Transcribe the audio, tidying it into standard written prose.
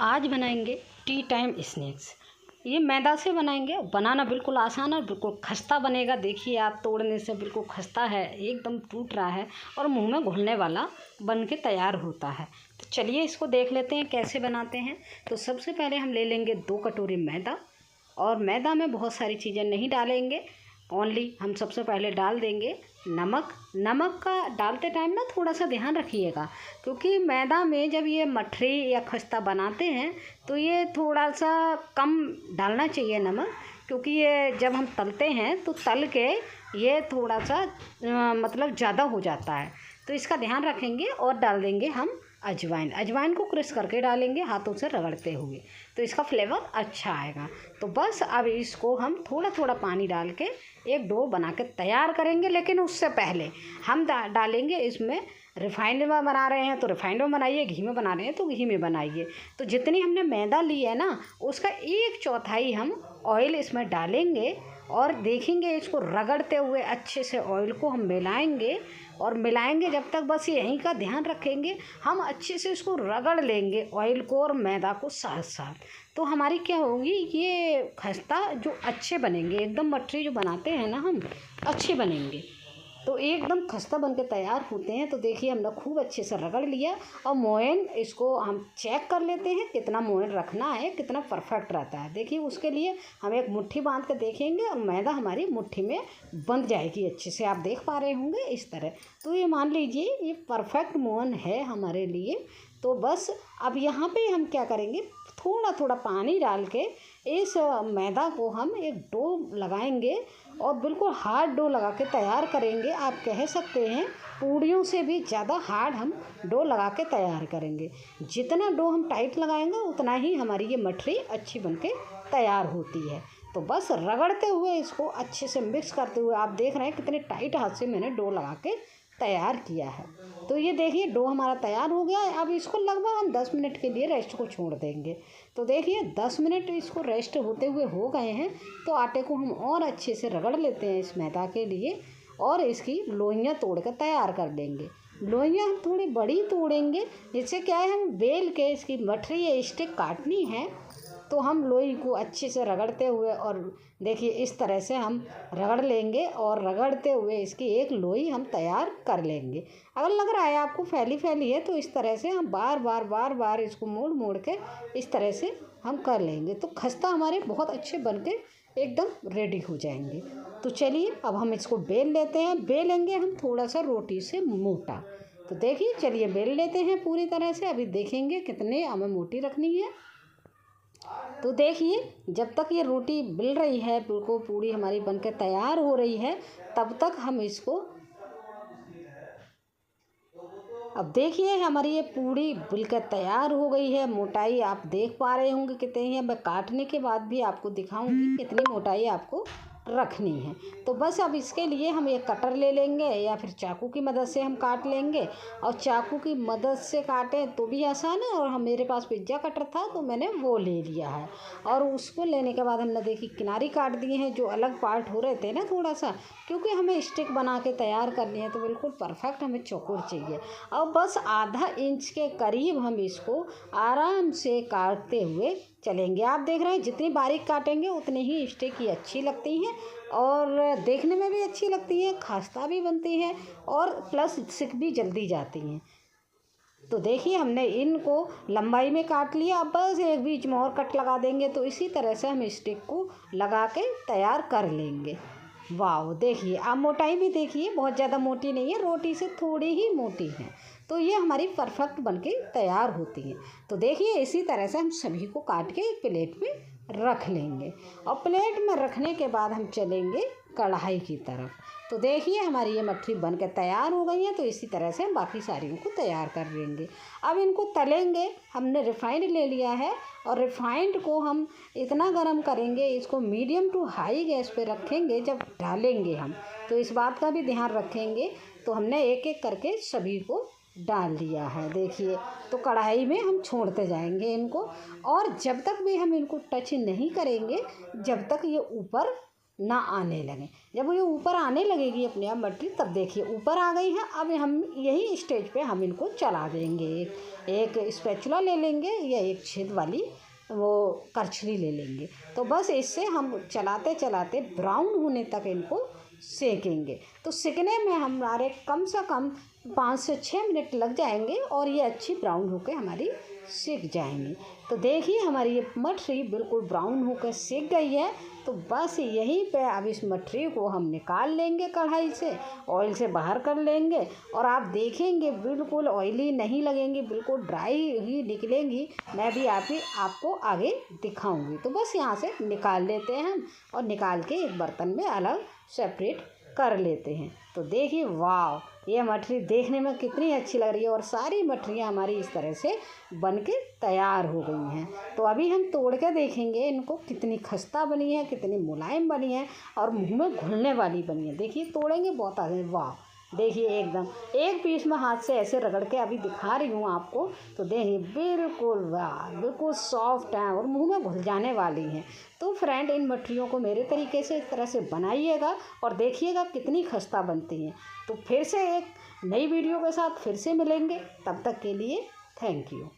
आज बनाएंगे T time snacks. ये मैदा से बनाएंगे, बनाना बिल्कुल आसान है, बिल्कुल खस्ता बनेगा। देखिए आप तोड़ने से बिल्कुल खस्ता है, एकदम टूट रहा है और मुंह में घुलने वाला बन के तैयार होता है। तो चलिए इसको देख लेते हैं कैसे बनाते हैं। तो सबसे पहले हम ले लेंगे 2 कटोरी मैदा, और मैदा में बहुत सारी चीज़ें नहीं डालेंगे, ओनली हम सबसे पहले डाल देंगे नमक। नमक का डालते टाइम ना थोड़ा सा ध्यान रखिएगा, क्योंकि मैदा में जब ये मठरी या खस्ता बनाते हैं तो ये थोड़ा सा कम डालना चाहिए नमक, क्योंकि ये जब हम तलते हैं तो तल के ये थोड़ा सा मतलब ज़्यादा हो जाता है। तो इसका ध्यान रखेंगे। और डाल देंगे हम अजवाइन। अजवाइन को क्रश करके डालेंगे हाथों से रगड़ते हुए, तो इसका फ्लेवर अच्छा आएगा। तो बस अब इसको हम थोड़ा थोड़ा पानी डाल के एक डो बना के तैयार करेंगे। लेकिन उससे पहले हम डालेंगे इसमें रिफाइंड में बना रहे हैं तो रिफाइंड में बनाइए, घी में बना रहे हैं तो घी में बनाइए। तो जितनी हमने मैदा ली है ना, उसका 1/4 हम ऑयल इसमें डालेंगे और देखेंगे इसको रगड़ते हुए अच्छे से ऑयल को हम मिलाएंगे और मिलाएंगे जब तक, बस यहीं का ध्यान रखेंगे। हम अच्छे से इसको रगड़ लेंगे ऑयल को और मैदा को साथ साथ। तो हमारी क्या होगी, ये खस्ता जो अच्छे बनेंगे, एकदम मठरी जो बनाते हैं ना हम, अच्छे बनेंगे। तो एकदम खस्ता बन के तैयार होते हैं। तो देखिए हमने खूब अच्छे से रगड़ लिया और मोयन इसको हम चेक कर लेते हैं कितना मोयन रखना है, कितना परफेक्ट रहता है। देखिए उसके लिए हम एक मुट्ठी बांध के देखेंगे और मैदा हमारी मुट्ठी में बंध जाएगी अच्छे से। आप देख पा रहे होंगे इस तरह। तो ये मान लीजिए ये परफेक्ट मोयन है हमारे लिए। तो बस अब यहाँ पे हम क्या करेंगे, थोड़ा थोड़ा पानी डाल के इस मैदा को हम एक डो लगाएंगे और बिल्कुल हार्ड डो लगा के तैयार करेंगे। आप कह सकते हैं पूड़ियों से भी ज़्यादा हार्ड हम डो लगा के तैयार करेंगे। जितना डो हम टाइट लगाएंगे उतना ही हमारी ये मठरी अच्छी बन के तैयार होती है। तो बस रगड़ते हुए इसको अच्छे से मिक्स करते हुए, आप देख रहे हैं कितने टाइट हाथ से मैंने डो लगा के तैयार किया है। तो ये देखिए डो हमारा तैयार हो गया है। अब इसको लगभग हम 10 मिनट के लिए रेस्ट को छोड़ देंगे। तो देखिए 10 मिनट इसको रेस्ट होते हुए हो गए हैं। तो आटे को हम और अच्छे से रगड़ लेते हैं इस मैदा के लिए और इसकी लोइयाँ तोड़ कर तैयार कर देंगे। लोइयाँ हम थोड़ी बड़ी तोड़ेंगे, जिससे क्या है हम बेल के इसकी मठरी या स्टिक काटनी है तो हम लोई को अच्छे से रगड़ते हुए, और देखिए इस तरह से हम रगड़ लेंगे और रगड़ते हुए इसकी एक लोई हम तैयार कर लेंगे। अगर लग रहा है आपको फैली फैली है तो इस तरह से हम बार बार इसको मोड़ मोड़ के इस तरह से हम कर लेंगे। तो खस्ता हमारे बहुत अच्छे बन के एकदम रेडी हो जाएंगे। तो चलिए अब हम इसको बेल लेते हैं। बेलेंगे हम थोड़ा सा रोटी से मोटा। तो देखिए चलिए बेल लेते हैं पूरी तरह से। अभी देखेंगे कितने हमें मोटी रखनी है। तो देखिए जब तक ये रोटी बिल रही है, बिल्कुल पूड़ी हमारी बनकर तैयार हो रही है, तब तक हम इसको, अब देखिए हमारी ये पूड़ी बिलकर तैयार हो गई है। मोटाई आप देख पा रहे होंगे कितनी है। मैं काटने के बाद भी आपको दिखाऊंगी कितनी मोटाई आपको रखनी है। तो बस अब इसके लिए हम एक कटर ले लेंगे या फिर चाकू की मदद से हम काट लेंगे। और चाकू की मदद से काटें तो भी आसान है, और हम मेरे पास पिज्ज़ा कटर था तो मैंने वो ले लिया है। और उसको लेने के बाद हमने देखी किनारी काट दिए हैं, जो अलग पार्ट हो रहे थे ना थोड़ा सा, क्योंकि हमें स्टिक बना के तैयार करनी है तो बिल्कुल परफेक्ट हमें चौकोर चाहिए। अब बस आधा इंच के करीब हम इसको आराम से काटते हुए चलेंगे। आप देख रहे हैं जितनी बारीक काटेंगे उतनी ही स्टिक की अच्छी लगती हैं और देखने में भी अच्छी लगती हैं, खस्ता भी बनती हैं और प्लस सिक भी जल्दी जाती हैं। तो देखिए हमने इनको लंबाई में काट लिया। अब बस एक बीच में और कट लगा देंगे। तो इसी तरह से हम स्टिक को लगा के तैयार कर लेंगे। वाह देखिए आप मोटाई भी देखिए, बहुत ज़्यादा मोटी नहीं है, रोटी से थोड़ी ही मोटी है। तो ये हमारी परफेक्ट बनके तैयार होती है। तो देखिए इसी तरह से हम सभी को काट के एक प्लेट में रख लेंगे। और प्लेट में रखने के बाद हम चलेंगे कढ़ाई की तरफ। तो देखिए हमारी ये मठरी बनकर तैयार हो गई है। तो इसी तरह से हम बाकी सारियों को तैयार कर लेंगे। अब इनको तलेंगे। हमने रिफाइंड ले लिया है और रिफाइंड को हम इतना गर्म करेंगे, इसको मीडियम टू हाई गैस पे रखेंगे जब डालेंगे हम। तो इस बात का भी ध्यान रखेंगे। तो हमने एक एक करके सभी को डाल दिया है। देखिए तो कढ़ाई में हम छोड़ते जाएंगे इनको, और जब तक भी हम इनको टच नहीं करेंगे जब तक ये ऊपर ना आने लगे। जब ये ऊपर आने लगेगी अपने आप मटरी, तब देखिए ऊपर आ गई है। अब हम यही स्टेज पे हम इनको चला देंगे। एक स्पैचुला ले लेंगे या एक छेद वाली वो करछली ले लेंगे। तो बस इससे हम चलाते चलाते ब्राउन होने तक इनको सेकेंगे। तो सेकने में हमारे कम से कम 5 से 6 मिनट लग जाएंगे और ये अच्छी ब्राउन होकर हमारी सेक जाएंगी। तो देखिए हमारी ये मठरी बिल्कुल ब्राउन होकर सेक गई है। तो बस यहीं पे अब इस मठरी को हम निकाल लेंगे कढ़ाई से, ऑयल से बाहर कर लेंगे और आप देखेंगे बिल्कुल ऑयली नहीं लगेंगी, बिल्कुल ड्राई ही निकलेंगी। मैं भी आपको आगे दिखाऊंगी। तो बस यहाँ से निकाल लेते हैं हम और निकाल के एक बर्तन में अलग सेपरेट कर लेते हैं। तो देखिए वाह, ये मठरी देखने में कितनी अच्छी लग रही है और सारी मठरियाँ हमारी इस तरह से बन के तैयार हो गई हैं। तो अभी हम तोड़ के देखेंगे इनको कितनी खस्ता बनी है, कितनी मुलायम बनी है और मुंह में घुलने वाली बनी है। देखिए तोड़ेंगे बहुत आगे, वाह देखिए एकदम एक पीस में हाथ से ऐसे रगड़ के अभी दिखा रही हूँ आपको। तो देखिए बिल्कुल वाह, बिल्कुल सॉफ्ट हैं और मुंह में घुल जाने वाली हैं। तो फ्रेंड इन मठरियों को मेरे तरीके से इस तरह से बनाइएगा और देखिएगा कितनी खस्ता बनती हैं। तो फिर से एक नई वीडियो के साथ फिर से मिलेंगे, तब तक के लिए थैंक यू।